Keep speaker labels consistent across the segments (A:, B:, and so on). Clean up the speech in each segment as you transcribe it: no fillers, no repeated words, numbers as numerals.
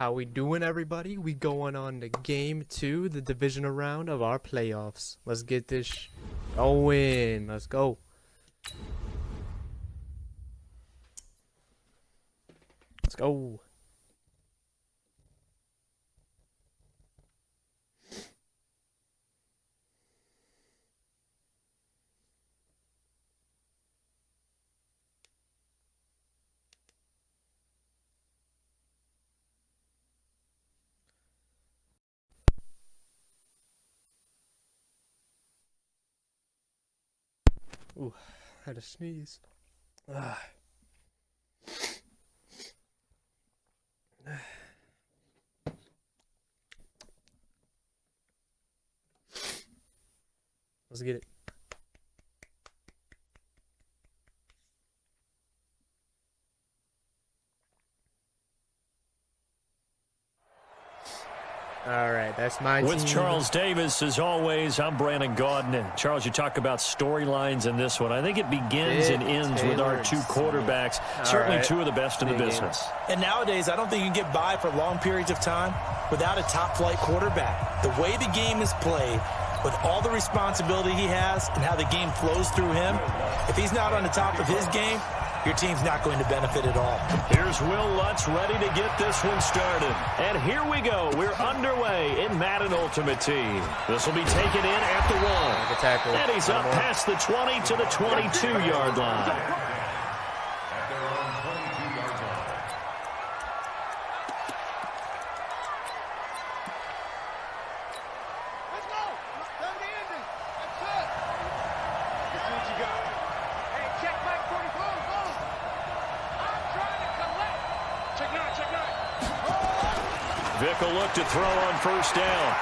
A: How we doing, everybody? We going on to game 2, the divisional round of our playoffs. Let's get this going. Let's go. Let's go. Ooh, had to sneeze. Let's get it. All right, that's my
B: With
A: team.
B: Charles Davis, as always, I'm Brandon Gaudin. And Charles, you talk about storylines in this one. I think it begins and ends with our two quarterbacks, certainly two of the best in the business.
C: And nowadays, I don't think you can get by for long periods of time without a top-flight quarterback. The way the game is played, with all the responsibility he has and how the game flows through him, if he's not on the top of his game, your team's not going to benefit at all.
B: Here's Will Lutz ready to get this one started. And here we go. We're underway in Madden Ultimate Team. This will be taken in at the 1. And he's up past the 20 to the 22-yard line. Vic will look to throw on first down.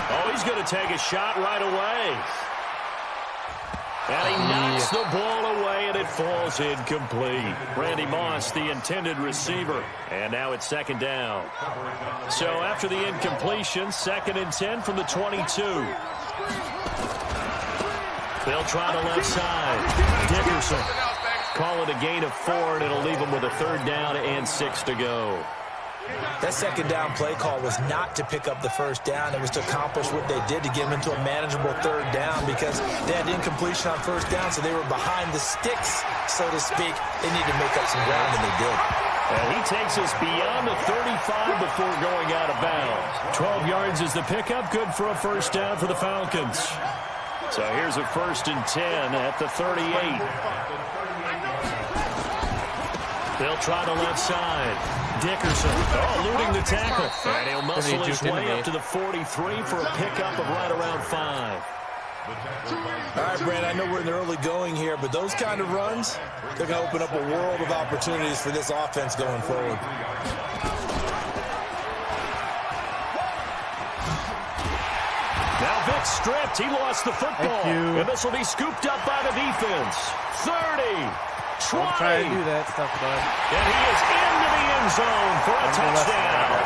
B: Oh, he's going to take a shot right away. And he knocks the ball away, and it falls incomplete. Randy Moss, the intended receiver. And now it's second down. So after the incompletion, 2nd and 10 from the 22. They'll try the left side. Dickerson. Call it a gain of 4, and it'll leave him with a 3rd down and 6 to go.
C: That second down play call was not to pick up the first down. It was to accomplish what they did to get them into a manageable 3rd down because they had incompletion on first down, so they were behind the sticks, so to speak. They needed to make up some ground, and they did.
B: And he takes us beyond the 35 before going out of bounds. 12 yards is the pickup. Good for a first down for the Falcons. So here's a 1st and 10 at the 38. They'll try the left side. Dickerson, eluding the tackle. And he'll muscle his way up to the 43 for a pickup of right around 5.
C: All right, Brand, I know we're in the early going here, but those kind of runs, they're going to open up a world of opportunities for this offense going forward.
B: Now Vic stripped. He lost the football. And this will be scooped up by the defense. 30. 20.
A: Don't try to do that stuff, bud.
B: And he is into the end zone for a touchdown.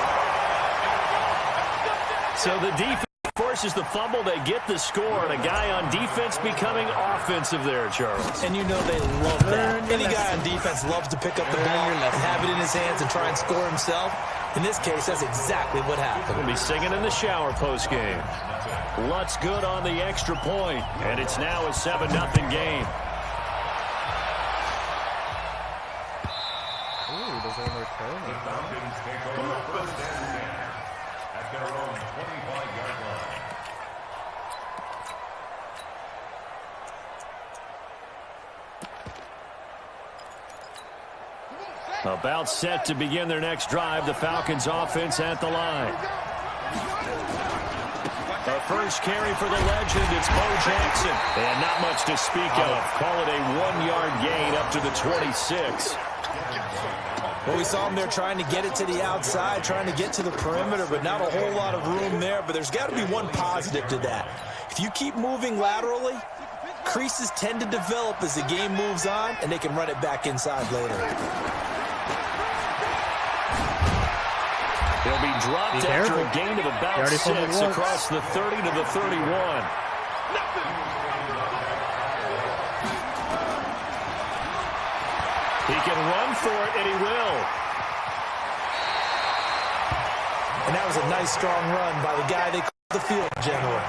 B: So the defense forces the fumble. They get the score, and a guy on defense becoming offensive there, Charles.
C: And you know they love that. Any guy on defense loves to pick up the ball and have it in his hands and try and score himself. In this case, that's exactly what happened.
B: We'll be singing in the shower postgame. Lutz good on the extra point, and it's now a 7-0 game. About set to begin their next drive, the Falcons offense at the line. The first carry for the legend, it's Bo Jackson. And not much to speak of. Call it a 1-yard gain up to the 26.
C: Well, we saw him there trying to get it to the outside, trying to get to the perimeter, but not a whole lot of room there. But there's got to be one positive to that. If you keep moving laterally, creases tend to develop as the game moves on, and they can run it back inside later.
B: He'll be dropped after a gain of about 6 across the 30 to the 31. He can run for it, and he will.
C: And that was a nice, strong run by the guy they called the field general.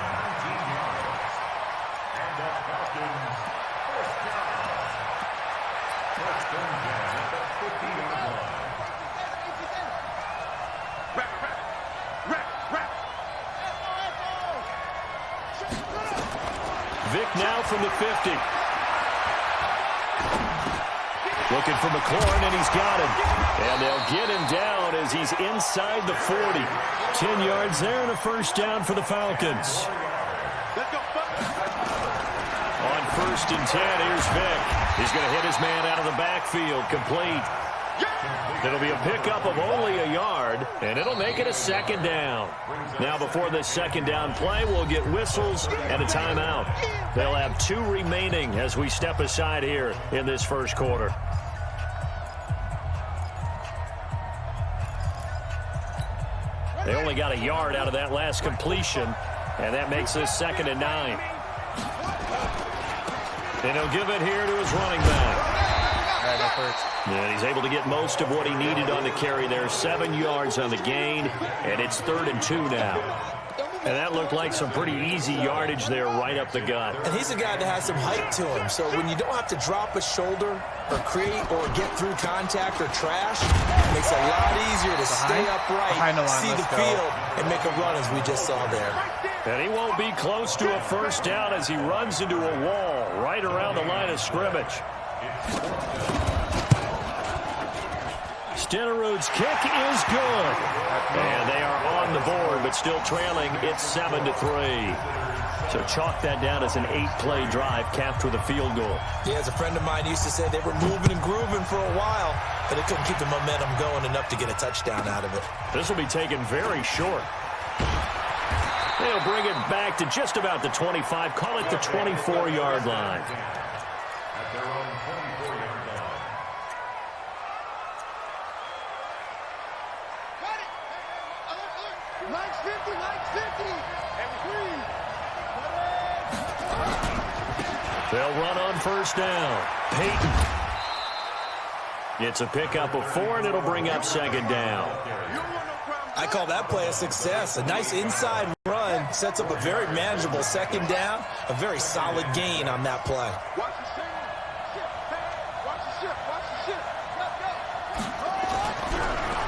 B: Vic now from the 50. Looking for McLaurin, and he's got him. And they'll get him down as he's inside the 40. 10 yards there and a first down for the Falcons. On 1st and 10, here's Vic. He's going to hit his man out of the backfield, complete. It'll be a pickup of only a yard, and it'll make it a 2nd down. Now, before this 2nd down play, we'll get whistles and a timeout. They'll have 2 remaining as we step aside here in this first quarter. They only got a yard out of that last completion, and that makes this 2nd and 9. And he'll give it here to his running back. And he's able to get most of what he needed on the carry there. 7 yards on the gain, and it's 3rd and 2 now. And that looked like some pretty easy yardage there right up the gut.
C: And he's a guy that has some height to him, so when you don't have to drop a shoulder or create or get through contact or trash, it makes it a lot easier to stay upright, see the field, and make a run as we just saw there.
B: And he won't be close to a first down as he runs into a wall right around the line of scrimmage. Stenerud's kick is good. And they are on the board, but still trailing. It's 7-3. So chalk that down as an 8-play drive capped with a field goal.
C: Yeah, as a friend of mine used to say, they were moving and grooving for a while, but they couldn't keep the momentum going enough to get a touchdown out of it.
B: This will be taken very short. They'll bring it back to just about the 25. Call it the 24-yard line. They'll run on first down. Peyton. It's a pickup of 4, and it'll bring up 2nd down.
C: I call that play a success. A nice inside run sets up a very manageable 2nd down. A very solid gain on that play.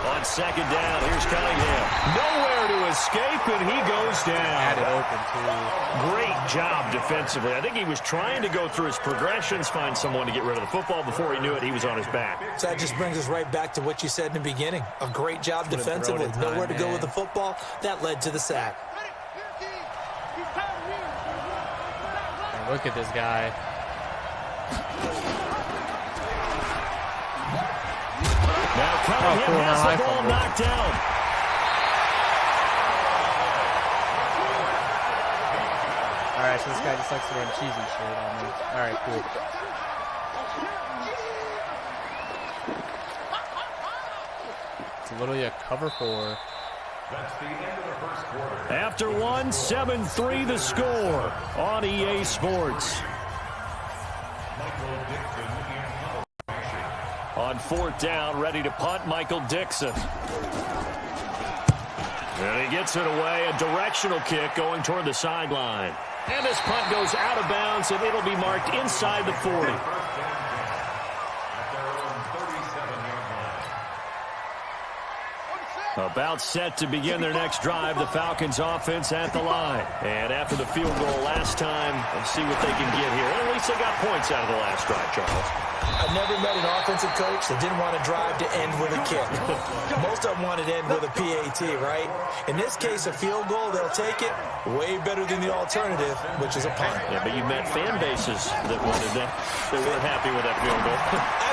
B: On 2nd down, here's Cunningham. Nowhere to escape, and he goes down.
A: Had it open, too.
B: Great job defensively. I think he was trying to go through his progressions, find someone to get rid of the football. Before he knew it, he was on his back.
C: So that just brings us right back to what you said in the beginning. A great job defensively. Nowhere to go with the football. That led to the sack.
A: And look at this guy.
B: Now Cunningham has the ball knocked down.
A: Alright, so this guy just likes to run cheesy shit on me. Alright, cool. It's literally a cover 4.
D: That's the end of the first quarter.
B: After 1, 7-3 the score on EA Sports. On 4th down, ready to punt, Michael Dixon. And he gets it away, a directional kick going toward the sideline. And this punt goes out of bounds, and it'll be marked inside the 40. About set to begin their next drive, the Falcons offense at the line. And after the field goal last time, let's see what they can get here. And at least they got points out of the last drive, Charles.
C: I've never met an offensive coach that didn't want to drive to end with a kick. Most of them wanted to end with a PAT, right? In this case, a field goal, they'll take it. Way better than the alternative, which is a punt.
B: Yeah, but you met fan bases that wanted that. They weren't happy with that field goal.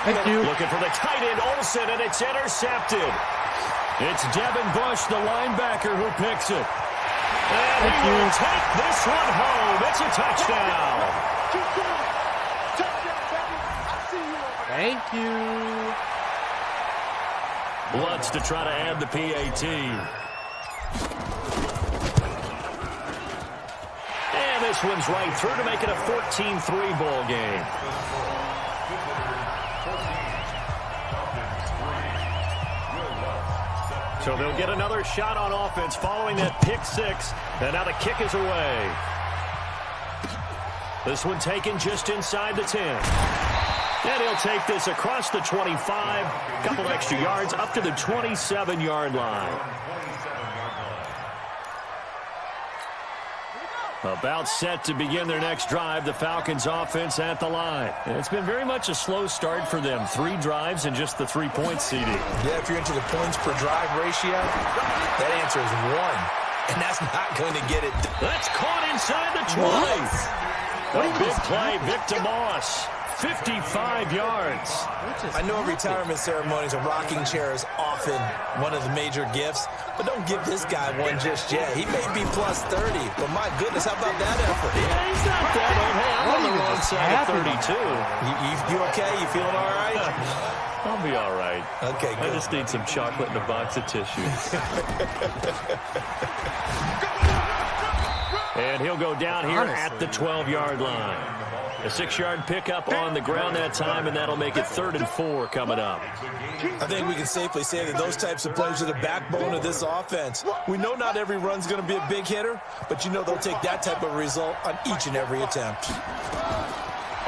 A: Thank you.
B: Looking for the tight end, Olsen, and it's intercepted. It's Devin Bush, the linebacker, who picks it. And he will take this one home. It's a touchdown.
A: Thank you.
B: Lutz to try to add the PAT. And this one's right through to make it a 14-3 ball game. So they'll get another shot on offense following that pick six. And now the kick is away. This one taken just inside the 10. And he'll take this across the 25. Couple extra yards up to the 27-yard line. About set to begin their next drive, the Falcons offense at the line. And it's been very much a slow start for them. 3 drives and just the 3 points, CD.
C: Yeah, if you're into the points per drive ratio, that answer is 1. And that's not going to get it.
B: That's caught inside the 20. A big play, Victor Moss. 55 yards.
C: I know retirement ceremonies, a rocking chair is often one of the major gifts, but don't give this guy one just yet. He may be plus 30, but my goodness, how about that effort?
B: Yeah, he's not that old. Hey, I'm on the wrong side of 32.
C: You okay? You feeling all right?
B: I'll be all right.
C: Okay, good.
B: I just need some chocolate and a box of tissues. And he'll go down here at the 12-yard line. A 6-yard pickup on the ground that time, and that'll make it 3rd and 4 coming up.
C: I think we can safely say that those types of plays are the backbone of this offense. We know not every run's going to be a big hitter, but you know they'll take that type of result on each and every attempt.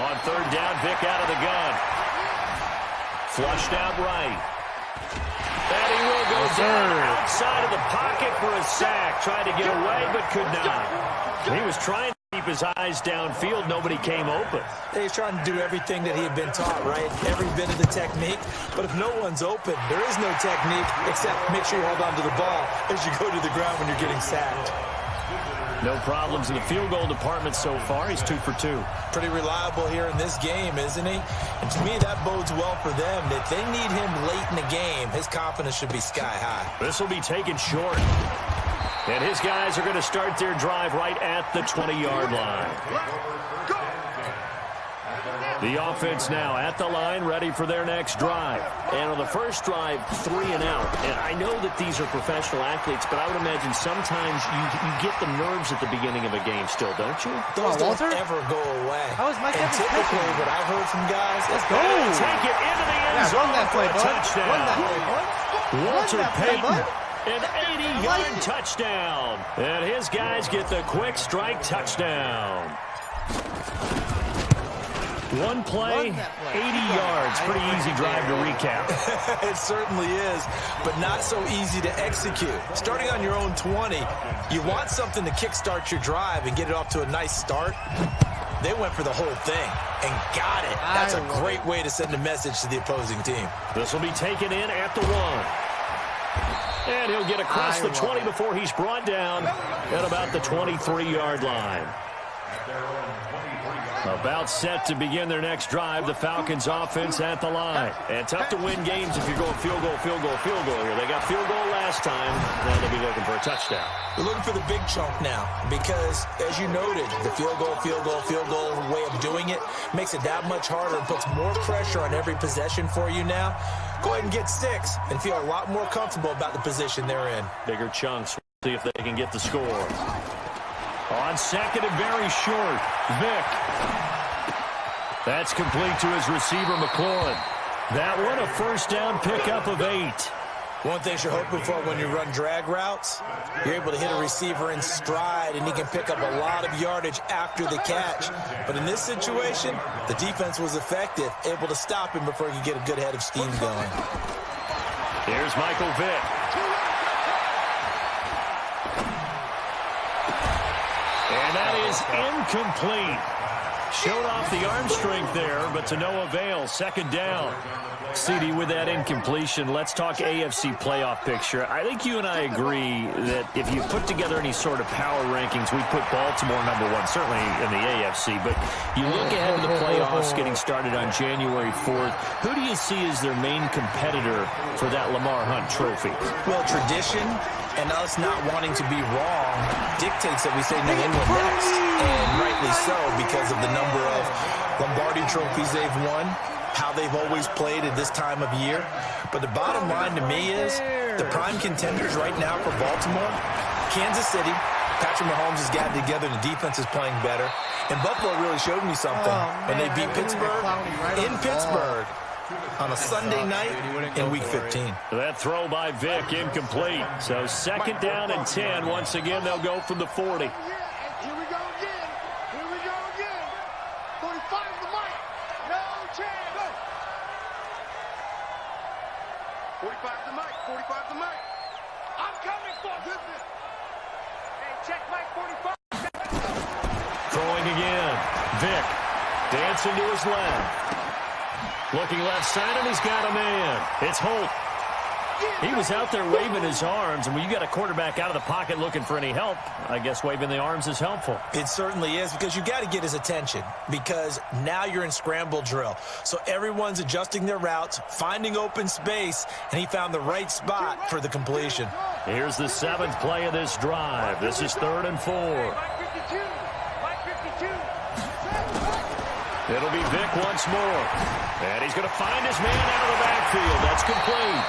B: On 3rd down, Vic out of the gun. Flushed out right. And he will go down outside of the pocket for a sack. Tried to get away, but could not. He was trying to keep his eyes downfield. Nobody came open.
C: He's trying to do everything that he had been taught, right? Every bit of the technique. But if no one's open, there is no technique except make sure you hold on to the ball as you go to the ground when you're getting sacked.
B: No problems in the field goal department so far. He's 2 for 2.
C: Pretty reliable here in this game, isn't he? And to me, that bodes well for them. If they need him late in the game, his confidence should be sky high.
B: This will be taken short. And his guys are going to start their drive right at the 20-yard line. The offense now at the line, ready for their next drive. And on the first drive, 3 and out. And I know that these are professional athletes, but I would imagine sometimes you get the nerves at the beginning of a game still, don't you?
C: Those don't ever go away.
A: How is Mike
C: and typically what I've heard from guys,
A: let's go.
B: Take it into the end zone.
A: Run that play, bud.
B: Touchdown.
A: Run that play, bud.
B: Walter Payton.
A: Play,
B: An 80-yard touchdown. And his guys get the quick strike touchdown. One play, 80 yards. Pretty easy drive to recap.
C: It certainly is, but not so easy to execute. Starting on your own 20, you want something to kickstart your drive and get it off to a nice start. They went for the whole thing and got it. That's a great way to send a message to the opposing team.
B: This will be taken in at the 1. And he'll get across the 20 before he's brought down at about the 23-yard line. About set to begin their next drive, the Falcons offense at the line. And tough to win games if you're going field goal here. They got field goal last time. Now they'll be looking for a touchdown.
C: We're looking for the big chunk now because, as you noted, the field goal way of doing it makes it that much harder and puts more pressure on every possession for you now. Go ahead and get 6 and feel a lot more comfortable about the position they're in.
B: Bigger chunks. See if they can get the score. On second and very short, Vic. That's complete to his receiver, McLaurin. That one, a first down pickup of 8.
C: One thing you're hoping for when you run drag routes, you're able to hit a receiver in stride, and he can pick up a lot of yardage after the catch. But in this situation, the defense was effective, able to stop him before he could get a good head of steam going.
B: Here's Michael Vick. And that is incomplete. Showed off the arm strength there, but to no avail. Second down. CD, with that incompletion, let's talk AFC playoff picture. I think you and I agree that if you put together any sort of power rankings, we'd put Baltimore number 1, certainly in the AFC. But you look ahead to the playoffs getting started on January 4th. Who do you see as their main competitor for that Lamar Hunt trophy?
C: Well, tradition and us not wanting to be wrong dictates that we say New England next. And rightly so, because of the number of Lombardi trophies they've won, how they've always played at this time of year. But the bottom line to me is the prime contenders right now for Baltimore, Kansas City. Patrick Mahomes has gotten together. The defense is playing better. And Buffalo really showed me something when they beat Pittsburgh in Pittsburgh. on a Sunday night in Week 15.
B: That throw by Vic incomplete. So second down and 10. Once again, they'll go from the 40.
E: Here we go again. Here we go again. 45 the mic. No chance. Go. 45 the mic. 45 the mic. I'm coming for this. Hey, check mic 45.
B: Throwing again. Vic dancing to his left. Looking left side, and he's got a man. It's Holt. He was out there waving his arms, and when you got a quarterback out of the pocket looking for any help, I guess waving the arms is helpful.
C: It certainly is, because you got to get his attention, because now you're in scramble drill. So everyone's adjusting their routes, finding open space, and he found the right spot for the completion.
B: Here's the seventh play of this drive. This is 3rd and 4. It'll be Vic once more. And he's going to find his man out of the backfield. That's complete.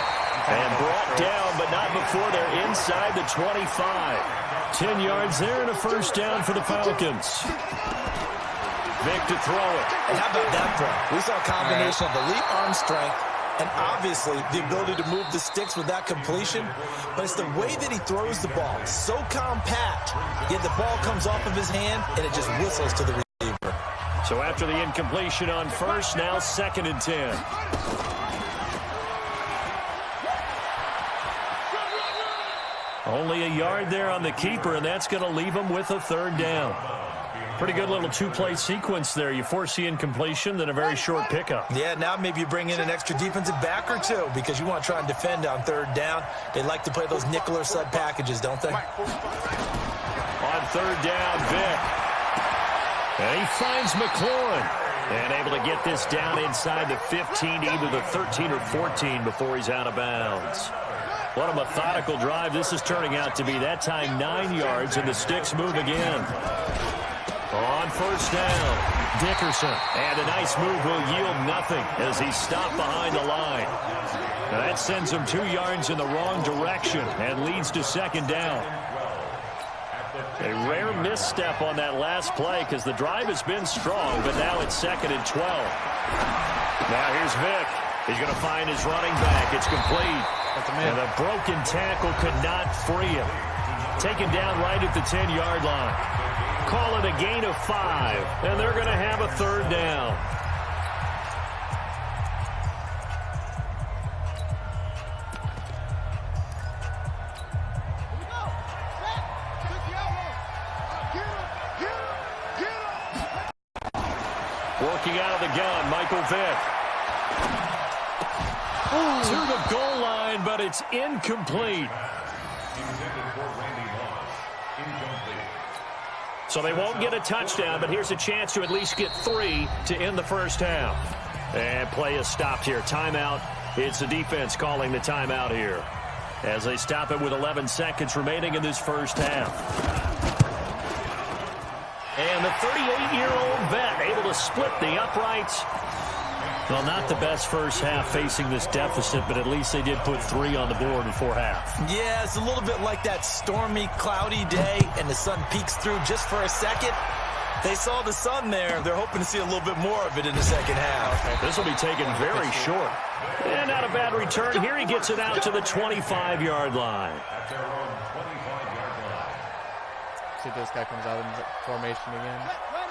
B: And brought down, but not before they're inside the 25. 10 yards there and a first down for the Falcons. Vic to throw it.
C: And how about that throw? We saw a combination of elite arm strength and obviously the ability to move the sticks with that completion. But it's the way that he throws the ball. So compact, yet the ball comes off of his hand and it just whistles to the receiver.
B: So after the incompletion on first, now 2nd and 10. Only a yard there on the keeper, and that's going to leave him with a 3rd down. Pretty good little two-play sequence there. You force the incompletion, then a very short pickup.
C: Yeah, now maybe you bring in an extra defensive back or two because you want to try and defend on 3rd down. They like to play those nickel or sub packages, don't they?
B: On 3rd down, Vic. And he finds McLaurin. And able to get this down inside the 15 to either the 13 or 14 before he's out of bounds. What a methodical drive this is turning out to be. That time 9 yards, and the sticks move again. On first down, Dickerson. And a nice move will yield nothing as he's stopped behind the line. Now that sends him 2 yards in the wrong direction and leads to 2nd down. A rare misstep on that last play because the drive has been strong, but now it's 2nd and 12. Now here's Vic. He's going to find his running back. It's complete. And a broken tackle could not free him. Taken down right at the 10-yard line. Call it a gain of 5, and they're going to have a 3rd down. Working out of the gun, Michael Vick. To the goal line, but it's incomplete. So they won't get a touchdown, but here's a chance to at least get 3 to end the first half. And play is stopped here. Timeout. It's the defense calling the timeout here as they stop it with 11 seconds remaining in this first half. And the 38-year-old vet able to split the uprights. Well, not the best first half facing this deficit, but at least they did put 3 on the board before half.
C: Yeah, it's a little bit like that stormy, cloudy day, and the sun peeks through just for a second. They saw the sun there. They're hoping to see a little bit more of it in the second half.
B: This will be taken very short. And not a bad return. Here he gets it out to the 25-yard line.
A: See, this guy comes out in formation again.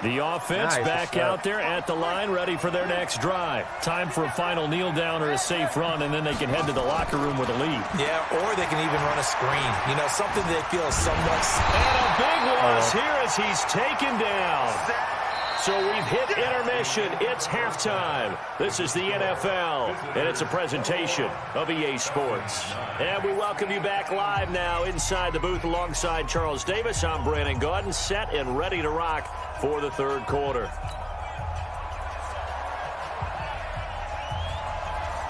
B: The offense back out there at the line, ready for their next drive. Time for a final kneel down or a safe run, and then they can head to the locker room with a lead.
C: Yeah, or they can even run a screen. You know, something they feel somewhat.
B: And a big loss here as he's taken down. So we've hit intermission. It's halftime. This is the NFL, and it's a presentation of EA Sports. And we welcome you back live now inside the booth alongside Charles Davis. I'm Brandon Gaudin, set and ready to rock for the third quarter.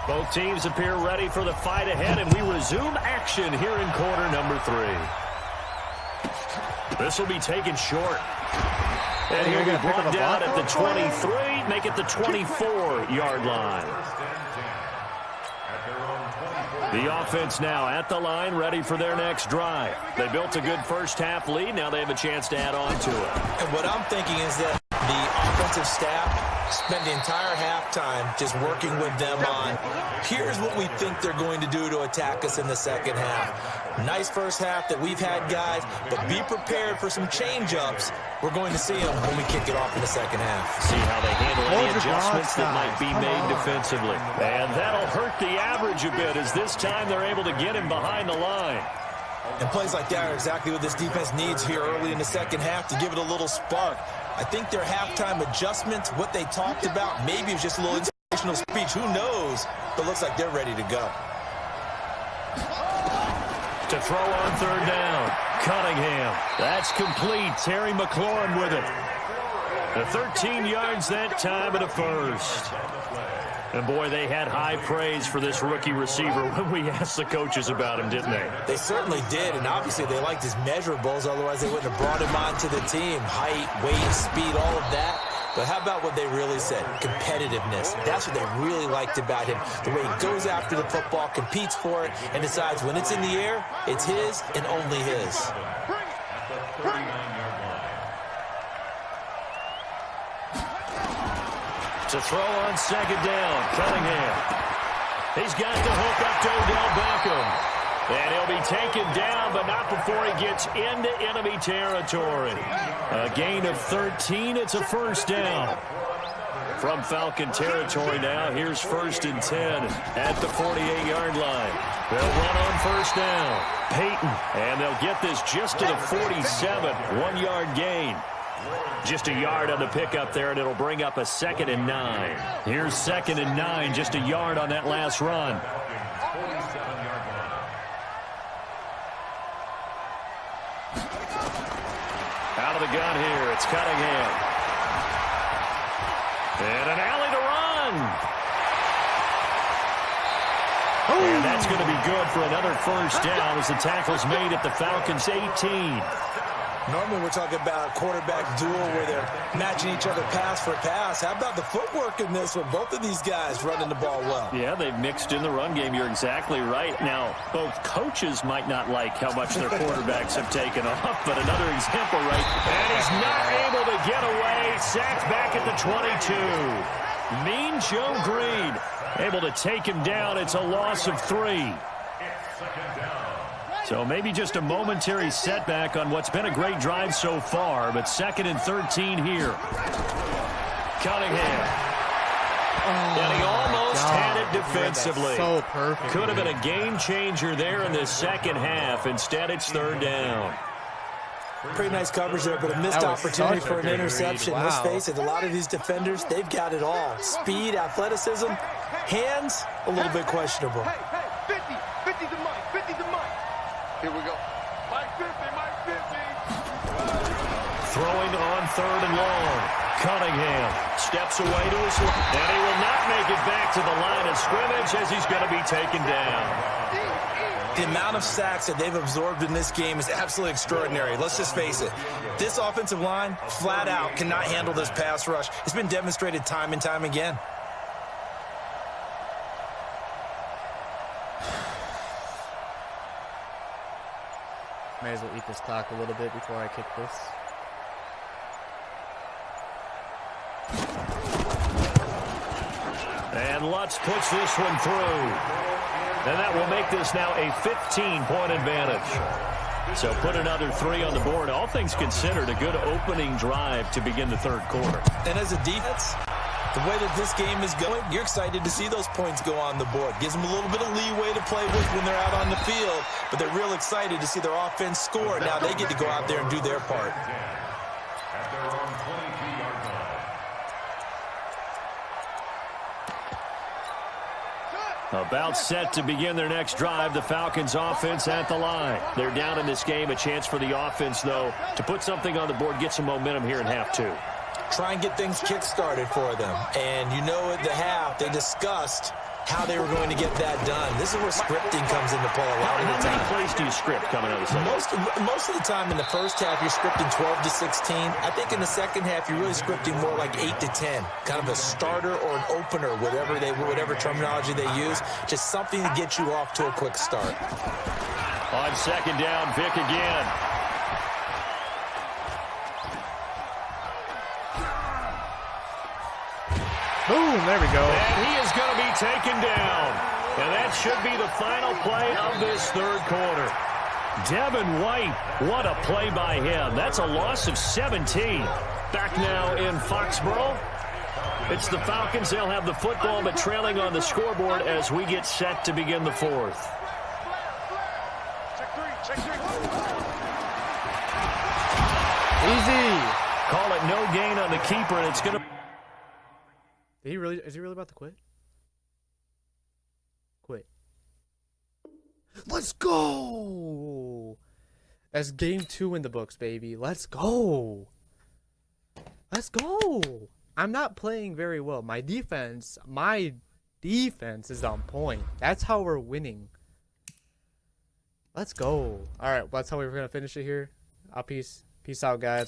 B: Both teams appear ready for the fight ahead, and we resume action here in quarter number 3. This will be taken short. And he'll be brought down at the 23, make it the 24-yard line. The offense now at the line, ready for their next drive. They built a good first-half lead. Now they have a chance to add on to it.
C: And what I'm thinking is that the offensive staff Spent the entire halftime just working with them on, here's what we think they're going to do to attack us in the second half. Nice first half that we've had, guys, but be prepared for some change-ups. We're going to see them when we kick it off in the second half.
B: See how they handle any adjustments that might be made defensively. And that'll hurt the average a bit as this time they're able to get him behind the line.
C: And plays like that are exactly what this defense needs here early in the second half to give it a little spark. I think their halftime adjustments, what they talked about, maybe it was just a little inspirational speech. Who knows? But looks like they're ready to go.
B: To throw on third down. Cunningham. That's complete. Terry McLaurin with it. The 13 yards that time and a first. And, boy, they had high praise for this rookie receiver when we asked the coaches about him, didn't they?
C: They certainly did, and obviously they liked his measurables. Otherwise, they wouldn't have brought him onto the team. Height, weight, speed, all of that. But how about what they really said? Competitiveness. That's what they really liked about him. The way he goes after the football, competes for it, and decides when it's in the air, it's his and only his.
B: To throw on second down, Cunningham. He's got the hook up to Odell Beckham. And he'll be taken down, but not before he gets into enemy territory. A gain of 13. It's a first down. From Falcon territory now, here's 1st and 10 at the 48-yard line. They'll run on first down. Peyton, and they'll get this just to the 47. 1-yard gain. Just a yard on the pickup there, and it'll bring up a 2nd and 9. Here's 2nd and 9, just a yard on that last run. Out of the gun here, it's Cunningham. And an alley to run. And that's going to be good for another first down as the tackle's made at the Falcons' 18.
C: Normally we're talking about a quarterback duel where they're matching each other pass for pass. How about the footwork in this one? Both of these guys running the ball well.
B: Yeah, they've mixed in the run game. You're exactly right. Now, both coaches might not like how much their quarterbacks have taken off, but another example, right? And he's not able to get away. Sacked back at the 22. Mean Joe Green able to take him down. It's a loss of 3. So maybe just a momentary setback on what's been a great drive so far, but 2nd and 13 here. Cunningham. And he almost had it defensively.
A: So perfect.
B: Could have been a game changer there in the second half. Instead, it's 3rd down.
C: Pretty nice coverage there, but a missed opportunity for an interception.
A: Wow.
C: Let's face it, a lot of these defenders, they've got it all. Speed, athleticism, hands, a little bit questionable.
E: Hey, 50 to Mike, 50 to Mike. Here we go. Mike 50, Mike 50.
B: Throwing on 3rd and long. Cunningham steps away to his left. And he will not make it back to the line of scrimmage as he's going to be taken down.
C: The amount of sacks that they've absorbed in this game is absolutely extraordinary. Let's just face it. This offensive line, flat out, cannot handle this pass rush. It's been demonstrated time and time again.
A: May as well eat this clock a little bit before I kick this.
B: And Lutz puts this one through. And that will make this now a 15-point advantage. So put another 3 on the board. All things considered, a good opening drive to begin the 3rd quarter.
C: And as a defense, the way that this game is going, you're excited to see those points go on the board. Gives them a little bit of leeway to play with when they're out on the field, but they're real excited to see their offense score. Now they get to go out there and do their part.
B: About set to begin their next drive, the Falcons offense at the line. They're down in this game. A chance for the offense, though, to put something on the board, get some momentum here in half 2.
C: Try and get things kick-started for them. And you know at the half, they discussed how they were going to get that done. This is where scripting comes into play a lot of the time.
B: How many plays do you script coming out of the second?
C: Most of the time in the first half, you're scripting 12 to 16. I think in the second half, you're really scripting more like 8 to 10. Kind of a starter or an opener, whatever terminology they use. Just something to get you off to a quick start.
B: On second down, Vick again.
A: Boom, there we go.
B: And he is going to be taken down. And that should be the final play of this third quarter. Devin White, what a play by him. That's a loss of 17. Back now in Foxborough. It's the Falcons. They'll have the football, but trailing on the scoreboard as we get set to begin the fourth.
A: Easy.
B: Call it no gain on the keeper, and it's going to...
A: Is he really about to quit? Quit. Let's go! That's game 2 in the books, baby. Let's go! Let's go! I'm not playing very well. My defense is on point. That's how we're winning. Let's go. Alright, that's how we're going to finish it here. Peace out, guys.